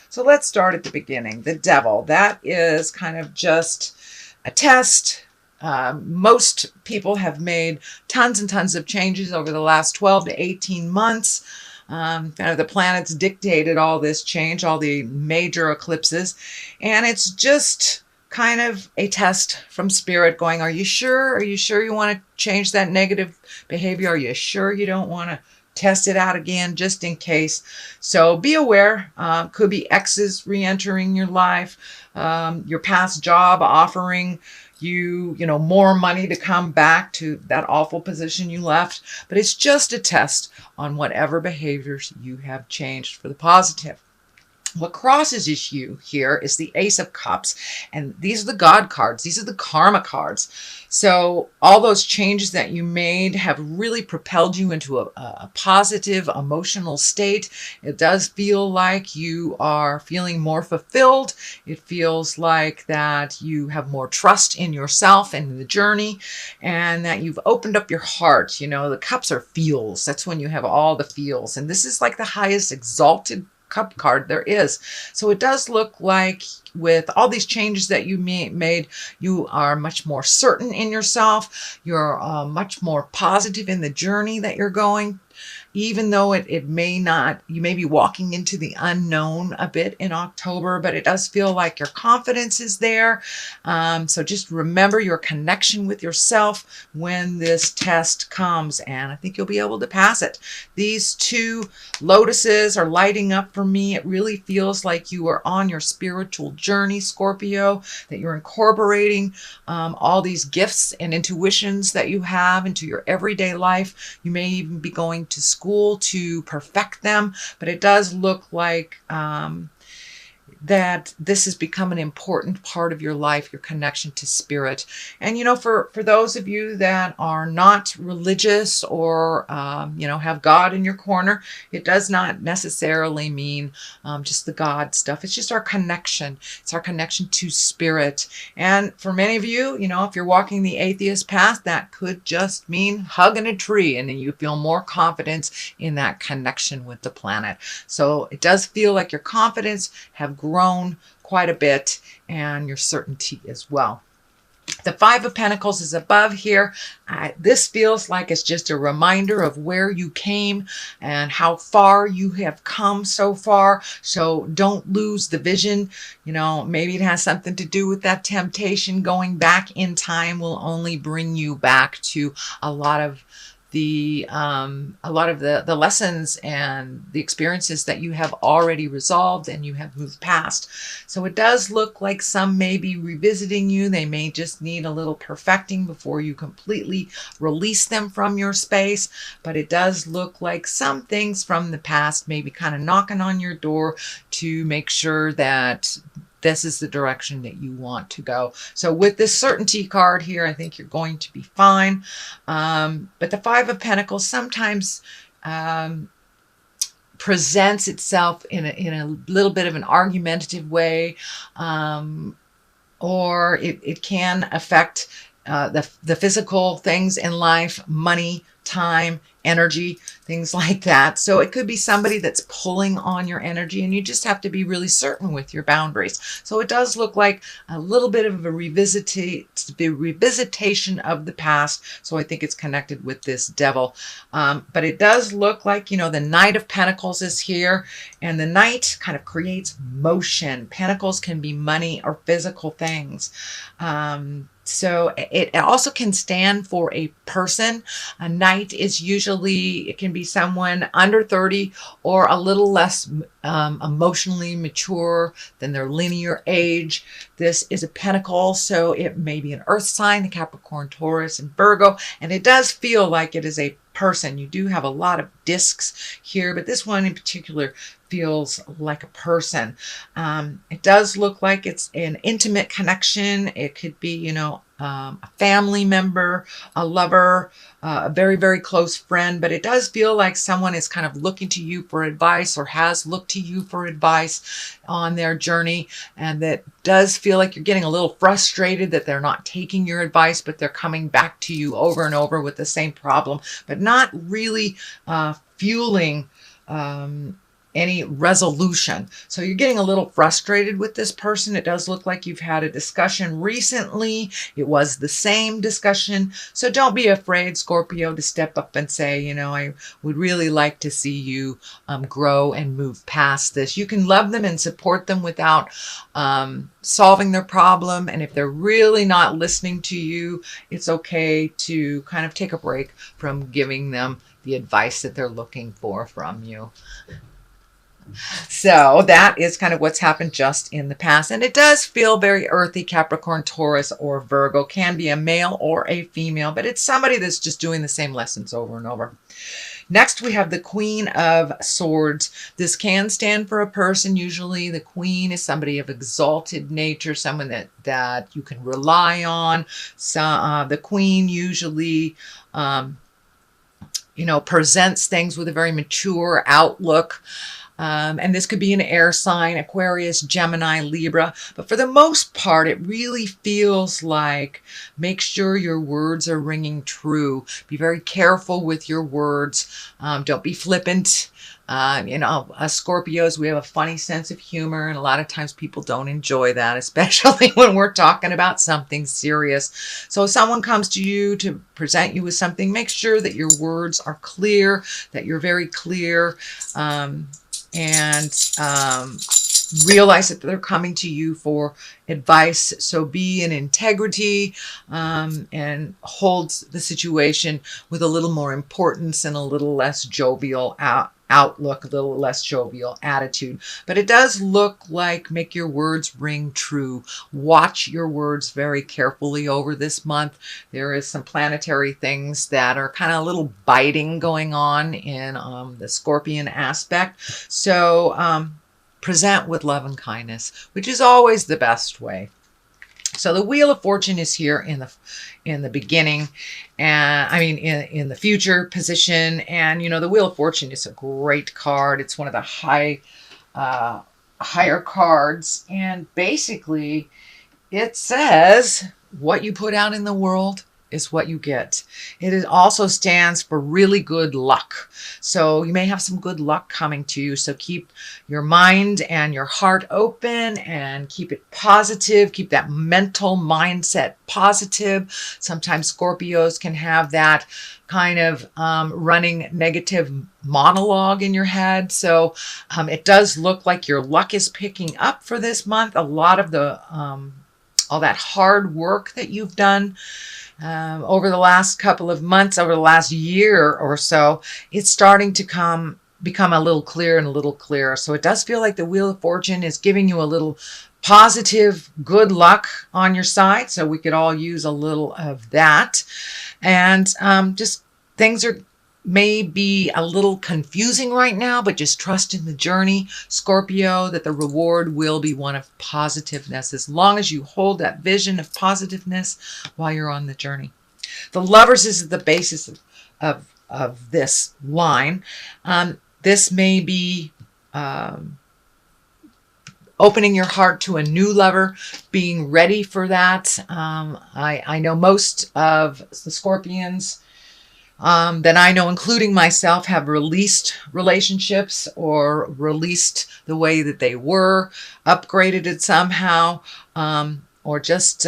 So let's start at the beginning. The devil, that is kind of just a test. Most people have made tons and tons of changes over the last 12 to 18 months. Kind of the planets dictated all this change, all the major eclipses. And it's just kind of a test from spirit going, are you sure? Are you sure you want to change that negative behavior? Are you sure you don't want to test it out again just in case? So be aware. Could be exes re-entering your life, your past job offering you more money to come back to that awful position you left. But it's just a test on whatever behaviors you have changed for the positive. What crosses you here is the Ace of Cups, and these are the God cards. These are the karma cards. So all those changes that you made have really propelled you into a positive emotional state. It does feel like you are feeling more fulfilled. It feels like that you have more trust in yourself and in the journey, and that you've opened up your heart. The cups are feels. That's when you have all the feels, and this is like the highest exalted cup card there is. So it does look like with all these changes that you made, you are much more certain in yourself. You're much more positive in the journey that you're going. Even though it may not, you may be walking into the unknown a bit in October, but it does feel like your confidence is there. So just remember your connection with yourself when this test comes, and I think you'll be able to pass it. These two lotuses are lighting up for me. It really feels like you are on your spiritual journey, Scorpio, that you're incorporating all these gifts and intuitions that you have into your everyday life. You may even be going to school to perfect them, but it does look like that this has become an important part of your life, your connection to spirit. And, for those of you that are not religious or, have God in your corner, it does not necessarily mean just the God stuff. It's just our connection. It's our connection to spirit. And for many of you, if you're walking the atheist path, that could just mean hugging a tree, and then you feel more confidence in that connection with the planet. So it does feel like your confidence have grown quite a bit, and your certainty as well. The Five of Pentacles is above here. This feels like it's just a reminder of where you came and how far you have come so far. So don't lose the vision. Maybe it has something to do with that temptation. Going back in time will only bring you back to a lot of the lessons and the experiences that you have already resolved and you have moved past. So it does look like some may be revisiting you. They may just need a little perfecting before you completely release them from your space. But it does look like some things from the past may be kind of knocking on your door to make sure that this is the direction that you want to go. So with this certainty card here, I think you're going to be fine. But the Five of Pentacles sometimes presents itself in a little bit of an argumentative way, or it can affect the physical things in life, money, time, energy, things like that. So it could be somebody that's pulling on your energy, and you just have to be really certain with your boundaries. So it does look like a little bit of a revisitation of the past. So I think it's connected with this devil. But it does look like, the Knight of Pentacles is here, and the Knight kind of creates motion. Pentacles can be money or physical things. So it also can stand for a person. A knight is usually, it can be someone under 30 or a little less emotionally mature than their linear age. This is a pentacle, so it may be an earth sign, Capricorn, Taurus, and Virgo. And it does feel like it is a person. You do have a lot of discs here, but this one in particular feels like a person. It does look like it's an intimate connection. It could be, a family member, a lover, a very, very close friend, but it does feel like someone is kind of looking to you for advice or has looked to you for advice on their journey. And that does feel like you're getting a little frustrated that they're not taking your advice, but they're coming back to you over and over with the same problem, but not really fueling any resolution. So you're getting a little frustrated with this person. It does look like you've had a discussion recently. It was the same discussion. So don't be afraid, Scorpio, to step up and say, you know, I would really like to see you grow and move past this. You can love them and support them without solving their problem. And if they're really not listening to you, it's okay to kind of take a break from giving them the advice that they're looking for from you. So that is kind of what's happened just in the past. And it does feel very earthy, Capricorn, Taurus, or Virgo. Can be a male or a female, but it's somebody that's just doing the same lessons over and over. Next, we have the Queen of Swords. This can stand for a person. Usually the Queen is somebody of exalted nature, someone that you can rely on. So, the Queen usually presents things with a very mature outlook. And this could be an air sign, Aquarius, Gemini, Libra. But for the most part, it really feels like make sure your words are ringing true. Be very careful with your words. Don't be flippant. Us Scorpios, we have a funny sense of humor, and a lot of times people don't enjoy that, especially when we're talking about something serious. So if someone comes to you to present you with something, make sure that your words are clear, that you're very clear, and realize that they're coming to you for advice. So be in integrity and hold the situation with a little more importance and a little less jovial outlook, a little less jovial attitude. But it does look like make your words ring true. Watch your words very carefully over this month. There is some planetary things that are kind of a little biting going on in the Scorpion aspect. So present with love and kindness, which is always the best way. So the Wheel of Fortune is here in the beginning, and in the future position. And the Wheel of Fortune is a great card. It's one of the higher cards, and basically it says what you put out in the world is what you get. It also stands for really good luck. So you may have some good luck coming to you. So keep your mind and your heart open and keep it positive. Keep that mental mindset positive. Sometimes Scorpios can have that kind of running negative monologue in your head. So it does look like your luck is picking up for this month. A lot of the all that hard work that you've done over the last couple of months, over the last year or so, it's starting to become a little clearer and a little clearer. So it does feel like the Wheel of Fortune is giving you a little positive good luck on your side. So we could all use a little of that. And just things may be a little confusing right now, but just trust in the journey, Scorpio, that the reward will be one of positiveness as long as you hold that vision of positiveness while you're on the journey. The Lovers is the basis of this line. This may be opening your heart to a new lover, being ready for that. I know most of the Scorpions that I know, including myself, have released relationships or released the way that they were, upgraded it somehow, or just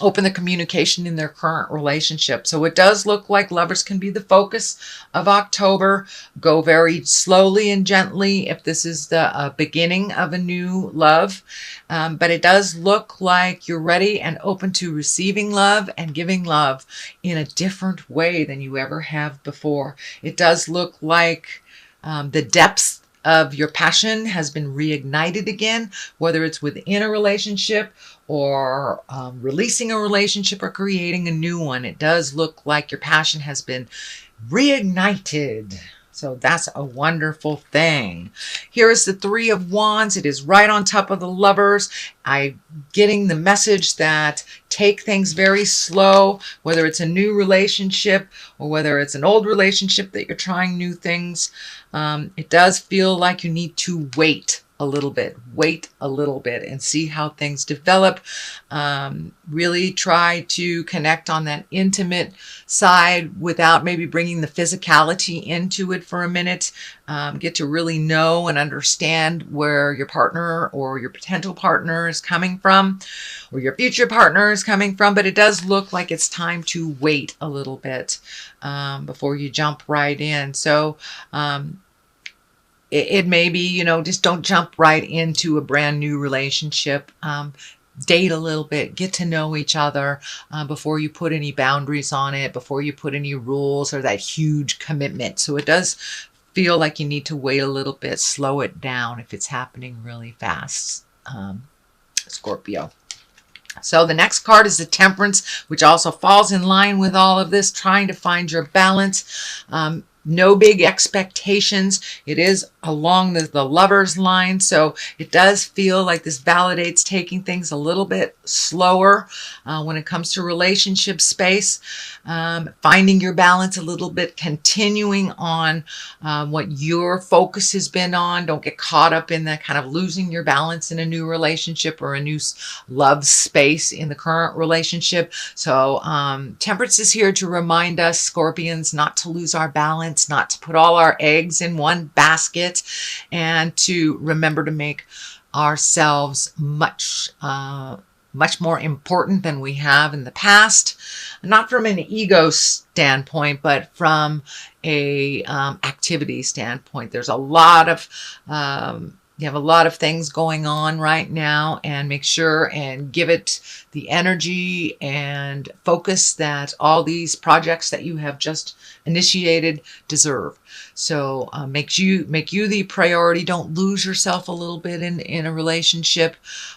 open the communication in their current relationship. So it does look like Lovers can be the focus of October. Go very slowly and gently if this is the beginning of a new love. But it does look like you're ready and open to receiving love and giving love in a different way than you ever have before. It does look like the depths of your passion has been reignited again, whether it's within a relationship or releasing a relationship or creating a new one. It does look like your passion has been reignited. So that's a wonderful thing. Here is the Three of Wands. It is right on top of the Lovers. I'm getting the message that take things very slow, whether it's a new relationship or whether it's an old relationship that you're trying new things. It does feel like you need to wait a little bit, wait a little bit and see how things develop. Really try to connect on that intimate side without maybe bringing the physicality into it for a minute. Get to really know and understand where your partner or your potential partner is coming from, or your future partner is coming from. But it does look like it's time to wait a little bit before you jump right in. So it may be, just don't jump right into a brand new relationship. Date a little bit, get to know each other before you put any boundaries on it, before you put any rules or that huge commitment. So it does feel like you need to wait a little bit, slow it down if it's happening really fast, Scorpio. So the next card is the Temperance, which also falls in line with all of this, trying to find your balance. No big expectations. It is along the lover's line, so it does feel like this validates taking things a little bit slower when it comes to relationship space, finding your balance a little bit, continuing on what your focus has been on. Don't get caught up in that kind of losing your balance in a new relationship or a new love space in the current relationship. So Temperance is here to remind us, Scorpions, not to lose our balance, not to put all our eggs in one basket, and to remember to make ourselves much more important than we have in the past. Not from an ego standpoint, but from a activity standpoint. There's a lot of you have a lot of things going on right now, and make sure and give it the energy and focus that all these projects that you have just initiated deserve. So make you the priority. Don't lose yourself a little bit in a relationship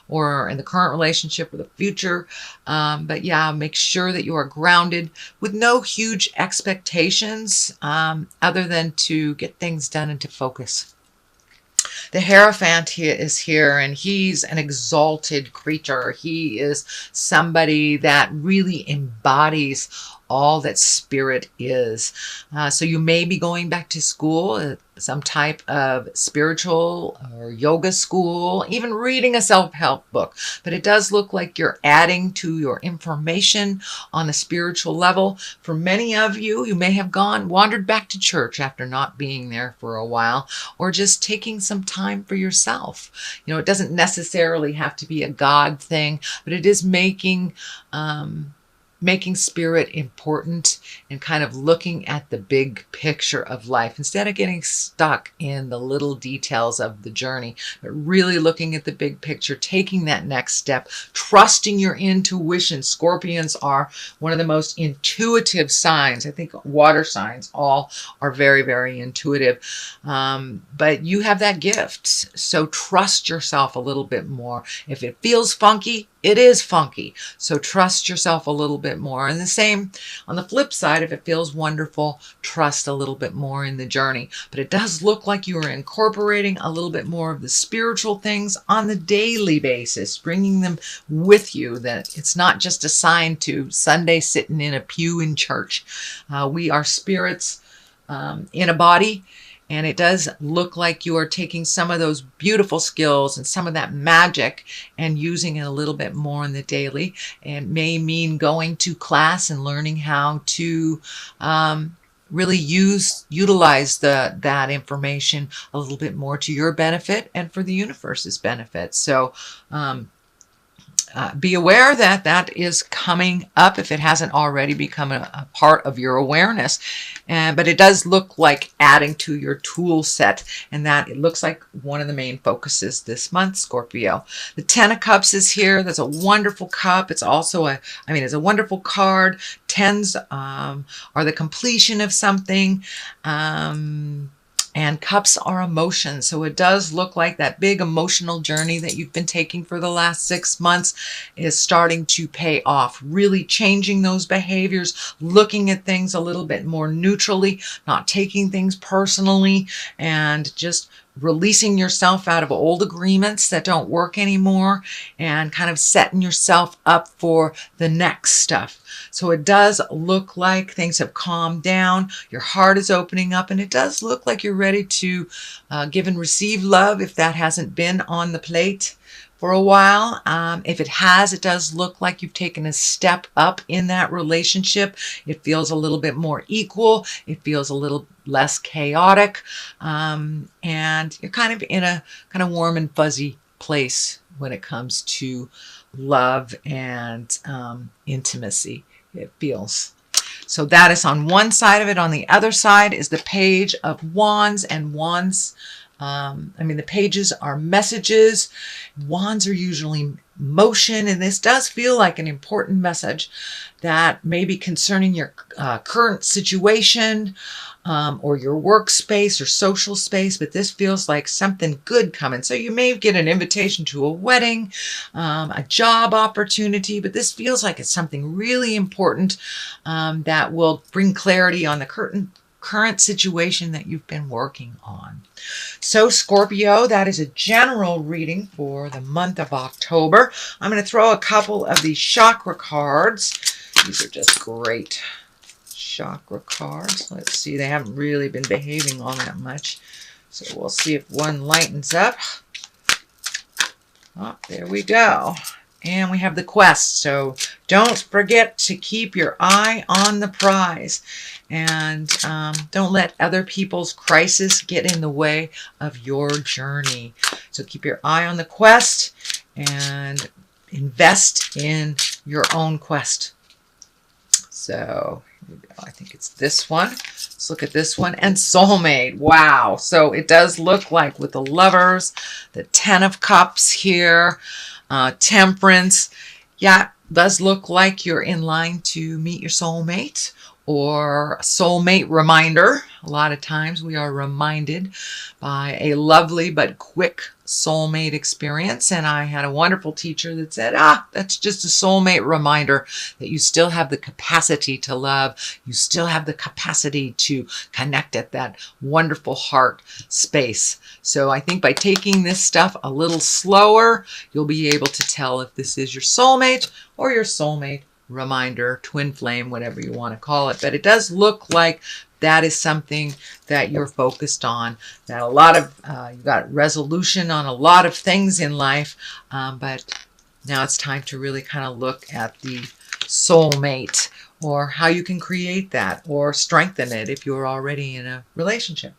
or in the current relationship or the future. But yeah, make sure that you are grounded with no huge expectations other than to get things done and to focus. The Hierophant is here, and he's an exalted creature. He is somebody that really embodies all that spirit is. So you may be going back to school, some type of spiritual or yoga school, even reading a self-help book. But it does look like you're adding to your information on a spiritual level. For many of you, you may have wandered back to church after not being there for a while, or just taking some time for yourself. It doesn't necessarily have to be a God thing, but it is making spirit important and kind of looking at the big picture of life instead of getting stuck in the little details of the journey, but really looking at the big picture, taking that next step, trusting your intuition. Scorpions are one of the most intuitive signs. I think water signs all are very, very intuitive. But you have that gift. So trust yourself a little bit more. If it feels funky, it is funky. So trust yourself a little bit more. And the same on the flip side, if it feels wonderful, trust a little bit more in the journey. But it does look like you are incorporating a little bit more of the spiritual things on the daily basis, bringing them with you, that it's not just assigned to Sunday sitting in a pew in church. We are spirits in a body. And it does look like you are taking some of those beautiful skills and some of that magic and using it a little bit more in the daily. And may mean going to class and learning how to really utilize that information a little bit more to your benefit and for the universe's benefit. So be aware that that is coming up if it hasn't already become a part of your awareness. But it does look like adding to your tool set, and that it looks like one of the main focuses this month, Scorpio. The Ten of Cups is here. That's a wonderful cup. It's also it's a wonderful card. Tens are the completion of something. And cups are emotions. So it does look like that big emotional journey that you've been taking for the last 6 months is starting to pay off. Really changing those behaviors, looking at things a little bit more neutrally, not taking things personally, and just releasing yourself out of old agreements that don't work anymore and kind of setting yourself up for the next stuff. So it does look like things have calmed down. Your heart is opening up, and it does look like you're ready to give and receive love if that hasn't been on the plate for a while. If it has, it does look like you've taken a step up in that relationship. It feels a little bit more equal. It feels a little less chaotic. And you're kind of in a kind of warm and fuzzy place when it comes to love and intimacy, it feels. So that is on one side of it. On the other side is the Page of Wands, and wands, the pages are messages. Wands are usually motion, and this does feel like an important message that may be concerning your current situation or your workspace or social space, but this feels like something good coming. So you may get an invitation to a wedding, a job opportunity, but this feels like it's something really important that will bring clarity on the current situation that you've been working on. So Scorpio, that is a general reading for the month of October. I'm going to throw a couple of these chakra cards. These are just great chakra cards. Let's see, they haven't really been behaving all that much. So we'll see if one lightens up. Oh, there we go. And we have the quest. So don't forget to keep your eye on the prize. And don't let other people's crisis get in the way of your journey. So keep your eye on the quest and invest in your own quest. So here we go. I think it's this one. Let's look at this one. And soulmate. Wow. So it does look like with the Lovers, the Ten of Cups here, Temperance. Yeah, does look like you're in line to meet your soulmate or a soulmate reminder. A lot of times we are reminded by a lovely but quick soulmate experience. And I had a wonderful teacher that said, that's just a soulmate reminder that you still have the capacity to love. You still have the capacity to connect at that wonderful heart space. So I think by taking this stuff a little slower, you'll be able to tell if this is your soulmate or your soulmate reminder, twin flame, whatever you want to call it. But it does look like that is something that you're focused on, that a lot of, you've got resolution on a lot of things in life, but now it's time to really kind of look at the soulmate or how you can create that or strengthen it if you're already in a relationship.